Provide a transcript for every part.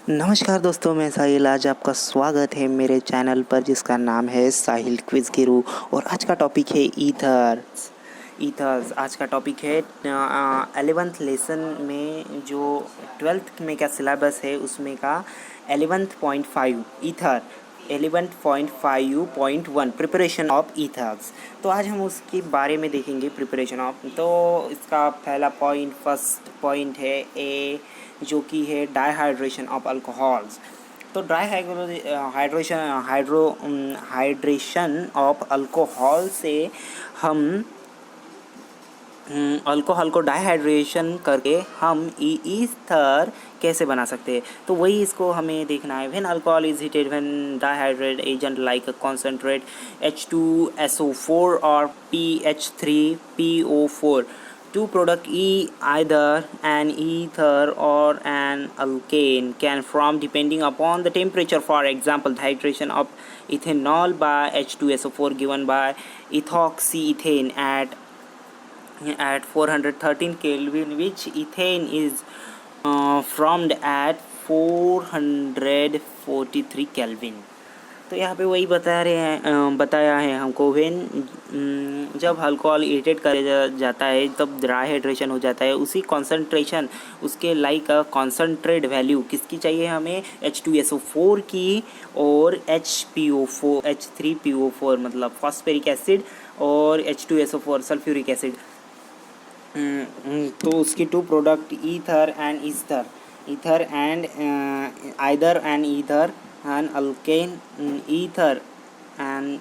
नमस्कार दोस्तों, मैं साहिल। आज आपका स्वागत है मेरे चैनल पर जिसका नाम है साहिल क्विज गुरु। और आज का टॉपिक है ईथर्स। आज का टॉपिक है 11th लेसन में जो 12th में का सिलेबस है उसमें का 11.5 ईथर 11.5.1 प्रिपरेशन ऑफ ईथर्स। तो आज हम उसके बारे में देखेंगे प्रिपरेशन ऑफ। तो इसका फर्स्ट पॉइंट है ए, जो कि है डाइहाइड्रेशन ऑफ अल्कोहल्स। तो हाइड्रेशन ऑफ अल्कोहल से हम अल्कोहल को डाइहाइड्रेशन करके हम ईथर कैसे बना सकते हैं। तो वही इसको हमें देखना है। When alcohol is heated, when dihydrate agent like concentrate H2SO4 और PH3PO4 two product either an ether or an alkane can form depending upon the temperature. For example, dehydration of ethanol by H2SO4 given by ethoxyethane at 413 Kelvin, which ethane is formed at 443 Kelvin. तो यहाँ पे वही बताया है हमको। जब alcohol irritate कर जाता है तब ड्राई हाइड्रेशन हो जाता है। उसी कॉन्सेंट्रेशन उसके लाइक कॉन्सेंट्रेट वैल्यू किसकी चाहिए हमें, H2SO4 की और H3PO4 मतलब फॉस्फेरिक एसिड और H2SO4 सल्फ्यूरिक एसिड। तो उसकी two product ether and ether and alkene,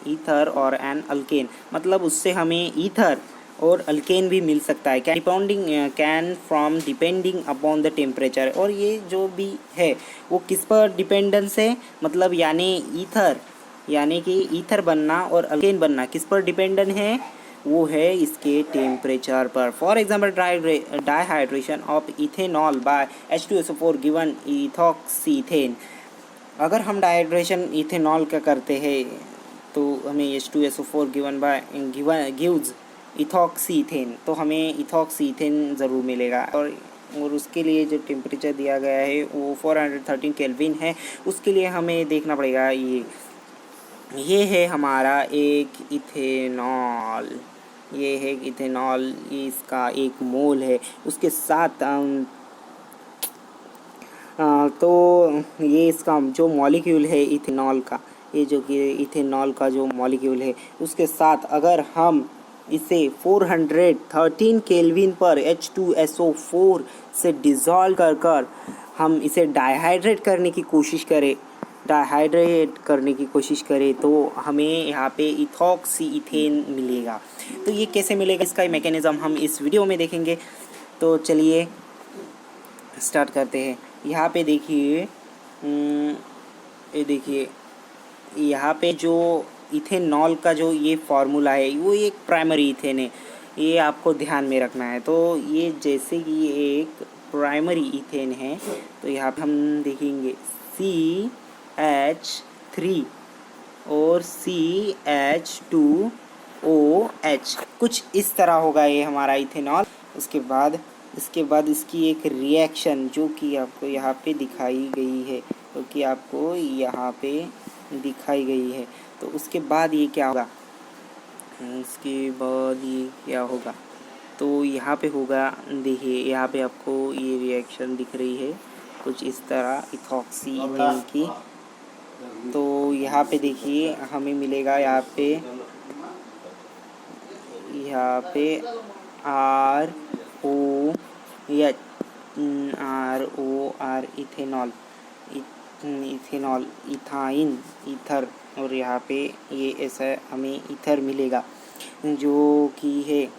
ether और एन अल्केन, मतलब उससे हमें ईथर और अल्केन भी मिल सकता है। Can from depending upon the temperature. और ये जो भी है वो किस पर डिपेंडेंस है, मतलब यानी कि ईथर बनना और अल्केन बनना किस पर डिपेंडेंट है, वो है इसके टेम्परेचर पर। For example, dehydration of ethanol by H2SO4 given ethoxyethane. अगर हम डाइहाइड्रेशन इथेनॉल का करते हैं तो हमें H2SO4 गिव्स इथॉक्सीथेन, तो हमें इथॉक्सीथेन ज़रूर मिलेगा। और उसके लिए जो टेम्परेचर दिया गया है वो 413 केल्विन है। उसके लिए हमें देखना पड़ेगा। ये है हमारा एक इथेनॉल, ये है इथेनॉल, इसका एक मोल है। उसके साथ तो ये इसका जो मॉलिक्यूल है इथेनॉल का, ये जो कि इथेनॉल का जो मॉलिक्यूल है उसके साथ अगर हम इसे 413 केल्विन पर H2SO4 से डिज़ोल्व कर हम इसे डाइहाइड्रेट करने की कोशिश करें तो हमें यहाँ पे इथॉक्सीथेन मिलेगा। तो ये कैसे मिलेगा, इसका मैकेनिज़्म हम इस वीडियो में देखेंगे। तो चलिए स्टार्ट करते हैं। यहाँ पे देखिए, ये देखिए यहाँ पे जो इथेनॉल का जो ये फार्मूला है वो एक प्राइमरी इथेन है, ये आपको ध्यान में रखना है। तो ये जैसे कि ये एक प्राइमरी इथेन है तो यहाँ पे हम देखेंगे CH3 और CH2OH, कुछ इस तरह होगा ये हमारा इथेनॉल। इसके बाद इसकी एक रिएक्शन जो कि आपको यहाँ पे दिखाई गई है, तो उसके बाद ये क्या होगा, तो यहाँ पे होगा, देखिए यहाँ पे आपको ये रिएक्शन दिख रही है कुछ इस तरह इथॉक्सीथेन की। तो यहाँ पे देखिए हमें मिलेगा यहाँ पे ROR इथेनॉल, इथाइन, ईथर, और यहाँ पे ये ऐसा हमें ईथर मिलेगा जो कि है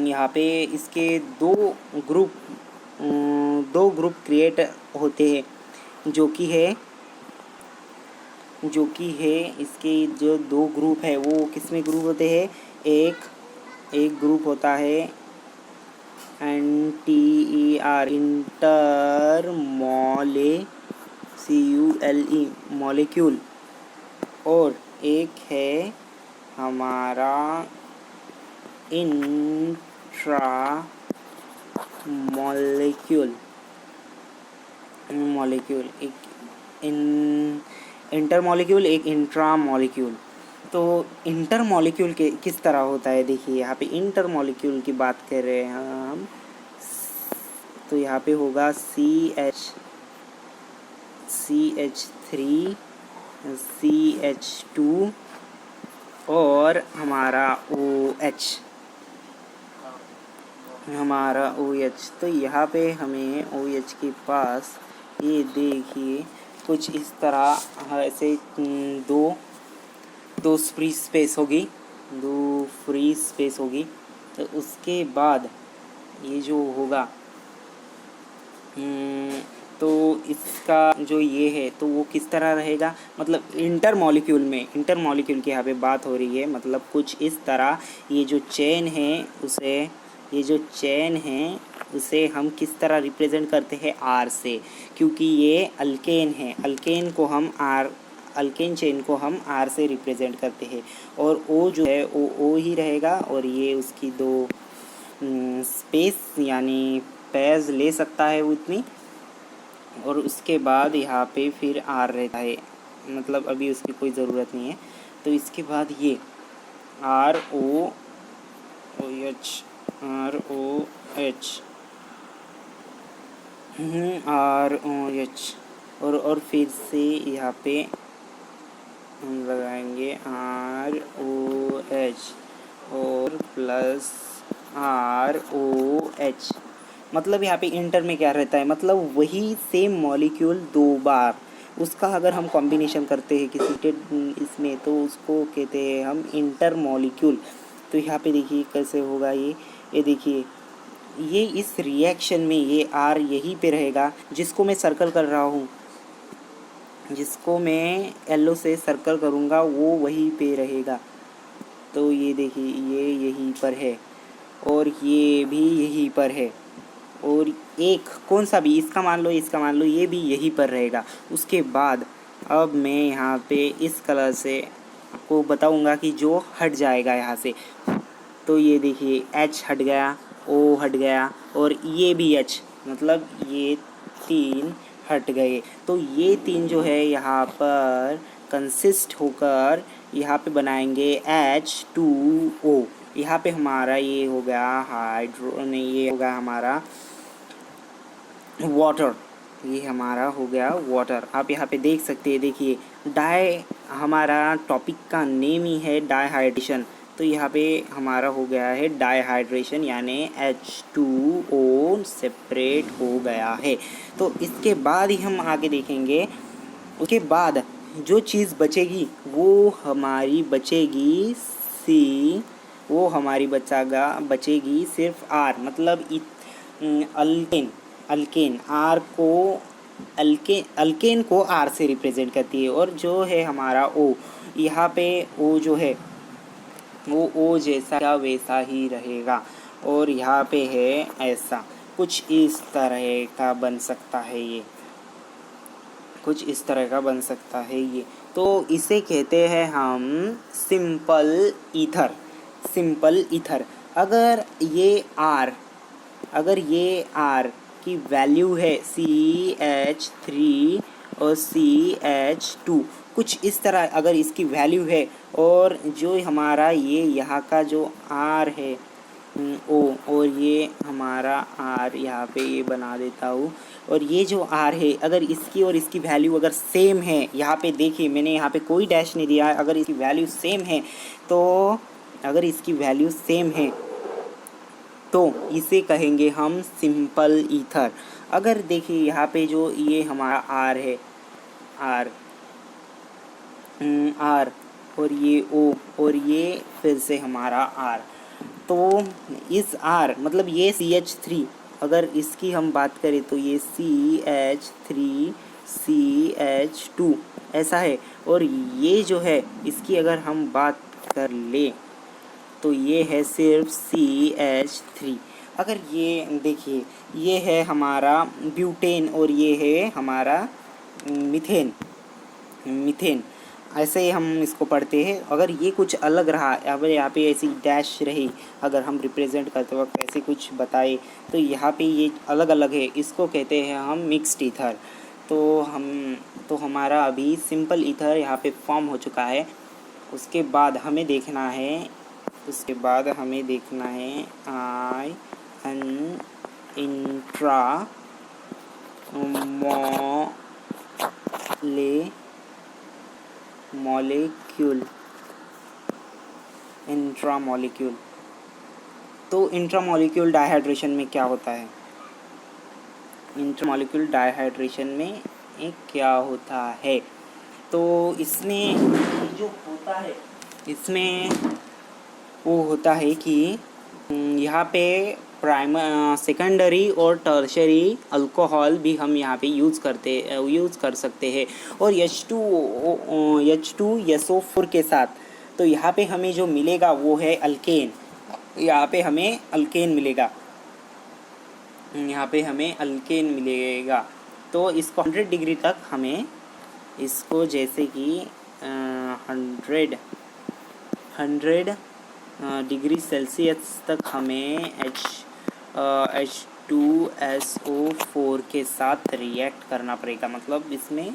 यहाँ पे इसके दो ग्रुप क्रिएट होते हैं, जो कि है इसके जो दो ग्रुप है वो किसमें ग्रुप होते हैं। एक ग्रुप होता है NTER, मॉलिक्यूल, और एक है हमारा इंट्रा मॉलिक्यूल। मॉलिक्यूल, एक इंटर मॉलिक्यूल, एक इंट्रा मॉलिक्यूल। तो इंटर मॉलिक्यूल के किस तरह होता है, देखिए यहाँ पे इंटर मॉलिक्यूल की बात कर रहे हैं हम। तो यहाँ पे होगा CH3 CH2 और हमारा OH। तो यहाँ पे हमें OH के पास ये देखिए कुछ इस तरह ऐसे दो फ्री स्पेस होगी। तो उसके बाद ये जो होगा तो इसका जो ये है तो वो किस तरह रहेगा, मतलब इंटर मॉलिक्यूल की यहाँ पे बात हो रही है। मतलब कुछ इस तरह ये जो चेन है उसे हम किस तरह रिप्रेजेंट करते हैं, R से, क्योंकि ये अल्केन है। अल्केन चेन को हम R से रिप्रेजेंट करते हैं। और O जो है O ही रहेगा, और ये उसकी दो स्पेस यानी पेयर्स ले सकता है उतनी। और उसके बाद यहाँ पे फिर R रहता है, मतलब अभी उसकी कोई ज़रूरत नहीं है। तो इसके बाद ये ROH और फिर से यहाँ पे हम लगाएंगे ROH और प्लस ROH। मतलब यहाँ पे इंटर में क्या रहता है, मतलब वही सेम मॉलिक्यूल दो बार उसका अगर हम कॉम्बिनेशन करते हैं किसी इसमें, तो उसको कहते हैं हम इंटर मॉलिक्यूल। तो यहाँ पे देखिए कैसे होगा ये देखिए ये इस रिएक्शन में ये R यहीं पे रहेगा, जिसको मैं सर्कल कर रहा हूँ, जिसको मैं येलो से सर्कल करूँगा वो वहीं पे रहेगा। तो ये देखिए ये यहीं पर है और ये भी यहीं पर है, और एक कौन सा भी इसका मान लो ये भी यहीं पर रहेगा। उसके बाद अब मैं यहाँ पे इस कलर से आपको बताऊँगा कि जो हट जाएगा यहाँ से। तो ये देखिए H हट गया, O हट गया और ये भी H, मतलब ये तीन हट गए। तो ये तीन जो है यहाँ पर कंसिस्ट होकर यहाँ पे बनाएंगे H2O। यहाँ पे हमारा ये हो गया ये होगा हमारा वाटर, ये हमारा हो गया वाटर। आप यहाँ पे देख सकते हैं, देखिए हमारा टॉपिक का नेम ही है डाइहाइड्रेशन। तो यहाँ पे हमारा हो गया है डाइहाइड्रेशन, यानी H2O सेपरेट हो गया है। तो इसके बाद ही हम आगे देखेंगे। उसके बाद जो चीज़ बचेगी वो हमारी बचेगी बचेगी सिर्फ R, मतलब अल्केन को R से रिप्रेजेंट करती है। और जो है हमारा O, यहाँ पे O जो है वो O जैसा वैसा ही रहेगा, और यहाँ पे है ऐसा कुछ इस तरह का बन सकता है ये। तो इसे कहते हैं हम सिंपल ईथर। अगर ये R की वैल्यू है CH3 और CH2, कुछ इस तरह अगर इसकी वैल्यू है, और जो हमारा ये यहाँ का जो R है O, और ये हमारा R यहाँ पे ये बना देता हूँ, और ये जो R है अगर इसकी और इसकी वैल्यू अगर सेम है, यहाँ पे देखिए मैंने यहाँ पे कोई डैश नहीं दिया, अगर इसकी वैल्यू सेम है तो इसे कहेंगे हम सिंपल ईथर। अगर देखिए यहाँ पे जो ये हमारा R है R और ये O और ये फिर से हमारा R, तो इस R मतलब ये CH3, अगर इसकी हम बात करें तो ये CH3 CH2 ऐसा है। और ये जो है इसकी अगर हम बात कर ले तो ये है सिर्फ CH3। अगर ये देखिए ये है हमारा ब्यूटेन और ये है हमारा मीथेन, ऐसे ही हम इसको पढ़ते हैं। अगर ये कुछ अलग रहा, अगर यहाँ पे ऐसी डैश रही, अगर हम रिप्रेजेंट करते वक्त ऐसे कुछ बताए, तो यहाँ पे ये अलग अलग है, इसको कहते हैं हम मिक्स्ड ईथर। तो हमारा अभी सिंपल ईथर यहाँ पे फॉर्म हो चुका है। उसके बाद हमें देखना है आई एन इंट्रा इंट्रामोलिक्यूल। तो इंट्रामोलिक्यूल डाइहाइड्रेशन में क्या होता है? इंट्रामोलिक्यूल डाइहाइड्रेशन में क्या होता है? तो इसमें जो होता है, इसमें वो होता है कि यहाँ पे सेकेंडरी और टर्शरी अल्कोहल भी हम यहाँ पे यूज़ कर सकते हैं। और H2SO4 के साथ, तो यहाँ पे हमें जो मिलेगा वो है अल्केन। यहाँ पे हमें अल्केन मिलेगा। तो इसको 100 डिग्री तक हमें इसको जैसे कि 100 डिग्री सेल्सियस तक हमें H2SO4 के साथ रिएक्ट करना पड़ेगा। मतलब इसमें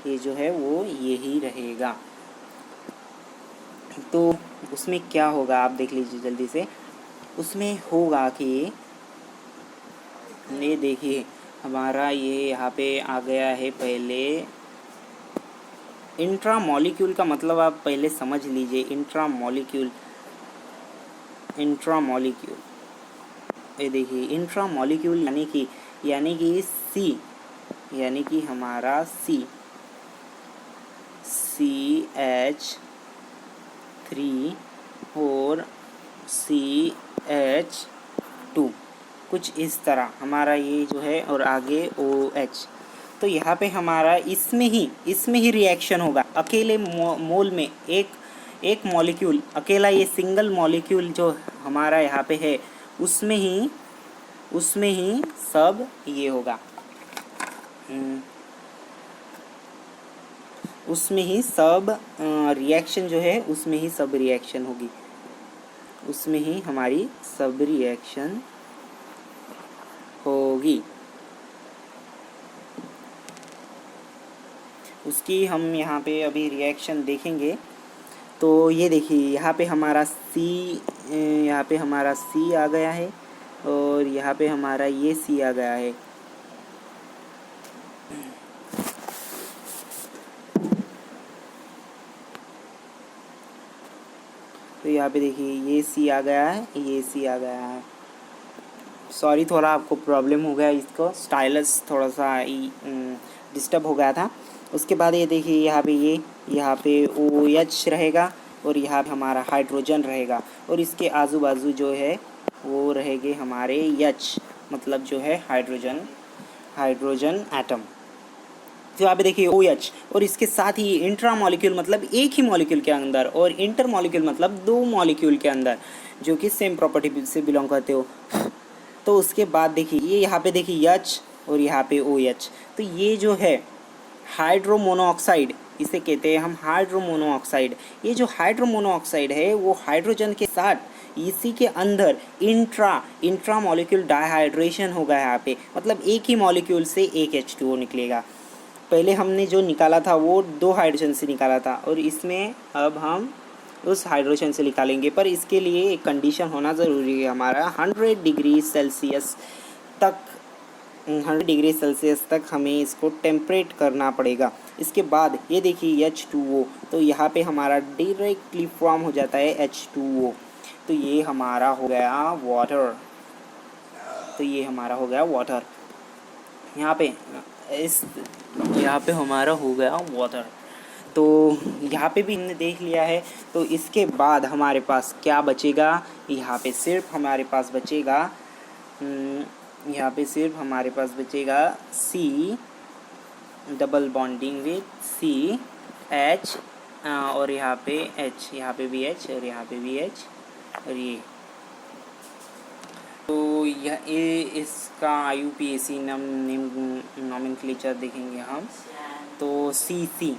ये जो है वो यही रहेगा। तो उसमें क्या होगा आप देख लीजिए जल्दी से। उसमें होगा कि ये देखिए हमारा ये यहाँ पे आ गया है। पहले इंट्रामोलिक्यूल का मतलब आप पहले समझ लीजिए। इंट्रामोलिक्यूल ये देखिए इंट्रामोलिक्यूल यानी कि हमारा CH3 और CH2 कुछ इस तरह हमारा ये जो है, और आगे OH। तो यहाँ पे हमारा इसमें ही रिएक्शन होगा। अकेले मोल में एक मॉलिक्यूल, अकेला ये सिंगल मॉलिक्यूल जो हमारा यहाँ पे है, उसमें ही सब ये होगा। उसमें ही सब रिएक्शन जो है, उसमें ही सब रिएक्शन होगी। उसमें ही हमारी सब रिएक्शन होगी। उसकी हम यहाँ पे अभी रिएक्शन देखेंगे। तो ये देखिए यहाँ पे हमारा C आ गया है, और यहाँ पे हमारा ये C आ गया है। तो यहाँ पे देखिए ये C आ गया है, ये C आ गया है। सॉरी, थोड़ा आपको प्रॉब्लम हो गया, इसको स्टाइलस थोड़ा सा डिस्टर्ब हो गया था। उसके बाद ये देखिए यहाँ पे OH रहेगा, और यहाँ पे हमारा हाइड्रोजन रहेगा, और इसके आजू बाजू जो है वो रहेंगे हमारे H, मतलब जो है हाइड्रोजन एटम। तो यहाँ पे देखिए OH, और इसके साथ ही इंट्रामोलिक्यूल मतलब एक ही मॉलिक्यूल के अंदर, और इंटरमोलिक्यूल मतलब 2 मॉलिक्यूल के अंदर जो कि सेम प्रॉपर्टी से बिलोंग करते हो। तो उसके बाद देखिए ये यहाँ पे देखिए H और यहाँ पे OH। तो ये जो है हाइड्रोमोनोऑक्साइड, इसे कहते हैं हम हाइड्रोमोनोऑक्साइड। ये जो हाइड्रोमोनोऑक्साइड है वो हाइड्रोजन के साथ इसी के अंदर इंट्रामोलिक्यूल डाइहाइड्रेशन होगा यहाँ पे। मतलब एक ही मॉलिक्यूल से एक H2O निकलेगा। पहले हमने जो निकाला था वो 2 हाइड्रोजन से निकाला था, और इसमें अब हम उस हाइड्रोजन से निकालेंगे। पर इसके लिए एक कंडीशन होना ज़रूरी है हमारा 100 डिग्री सेल्सियस तक हमें इसको टेम्परेट करना पड़ेगा। इसके बाद ये देखिए H2O, तो यहाँ पे हमारा डायरेक्टली फॉर्म हो जाता है H2O। तो ये हमारा हो गया वाटर। यहाँ पे हमारा हो गया वाटर। तो यहाँ पे भी हमने देख लिया है। तो इसके बाद हमारे पास क्या बचेगा? यहाँ पे सिर्फ हमारे पास बचेगा C double bonding with CH, और यहाँ पे H, यहाँ पे भी H और यहाँ पे भी H, और ये। तो ये इसका IUPAC नॉमेनक्लेचर देखेंगे हम। तो CC,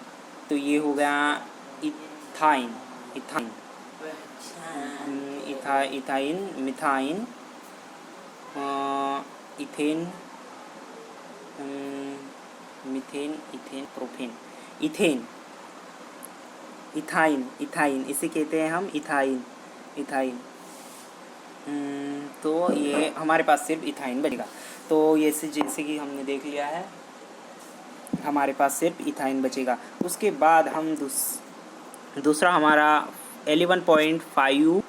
तो ये हो गया ethyne, methyne, ethane, methane, ethane, propane, ethane, ethyne, ethyne इसे कहते हैं हम इथाइन, इथाइन। तो ये हमारे पास सिर्फ इथाइन बचेगा। तो ये जैसे कि हमने देख लिया है, हमारे पास सिर्फ इथाइन बचेगा। उसके बाद हम दूसरा हमारा 11.5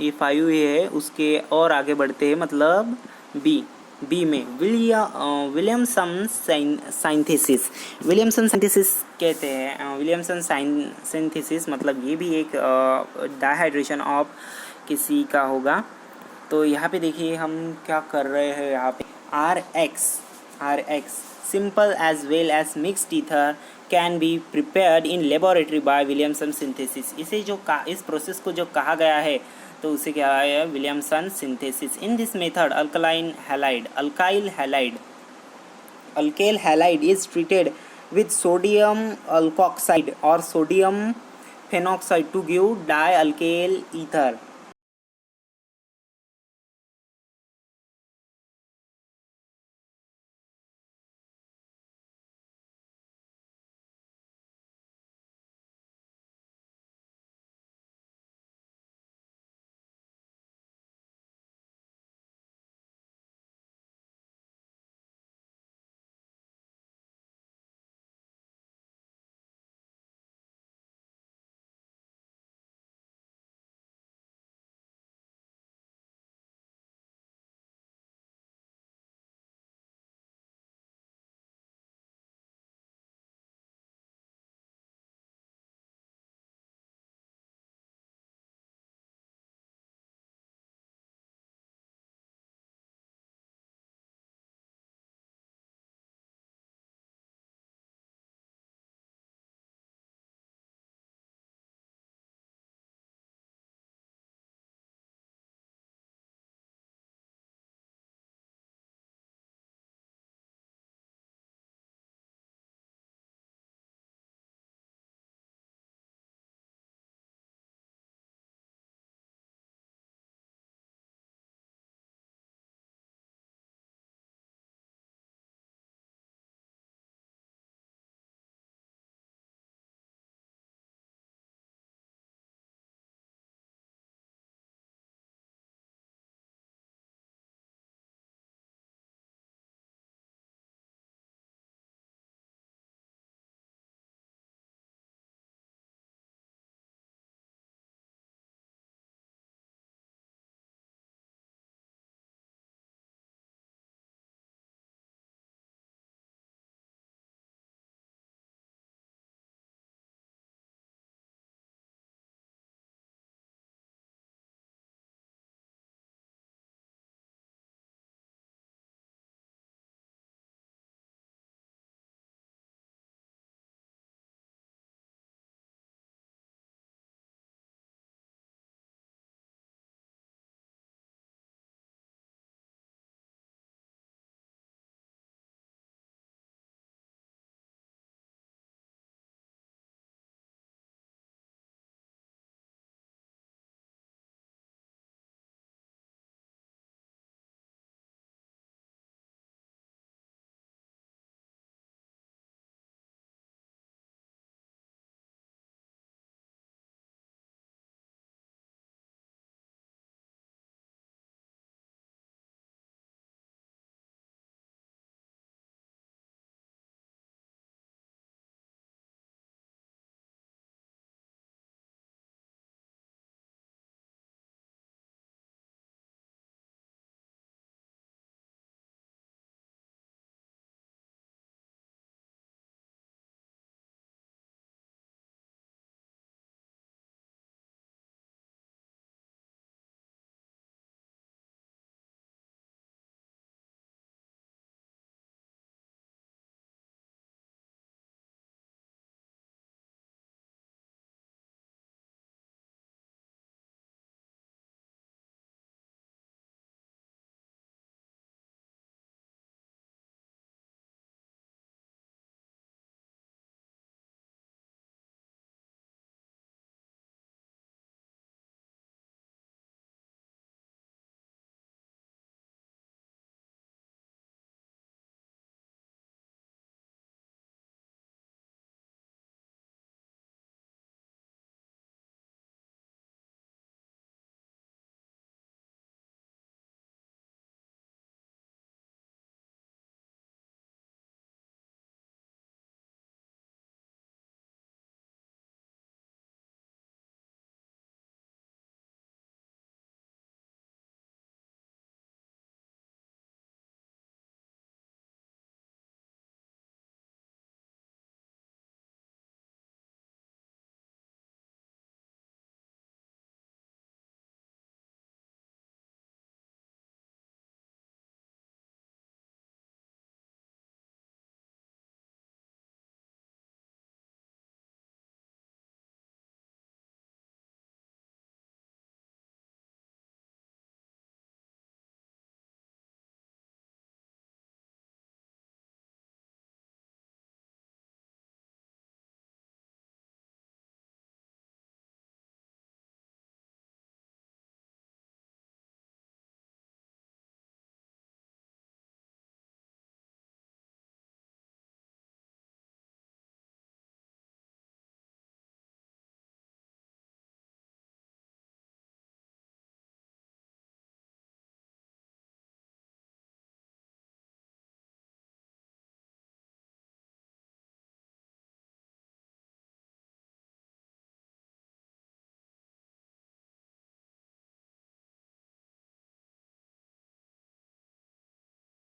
ये 5 ये है, उसके और आगे बढ़ते हैं, मतलब बी में विलियमसन सिंथेसिस। विलियमसन सिंथेसिस कहते हैं, विलियमसन सिंथेसिस मतलब ये भी एक डाइहाइड्रेशन ऑफ किसी का होगा। तो यहाँ पे देखिए हम क्या कर रहे हैं, यहाँ पे RX simple as well as mixed ether can be prepared in laboratory by Williamson synthesis। इसे जो इस प्रोसेस को जो कहा गया है तो उसे क्या है, Williamson synthesis. In this method alkyl halide is treated with sodium alkoxide or sodium phenoxide to give dialkyl ether।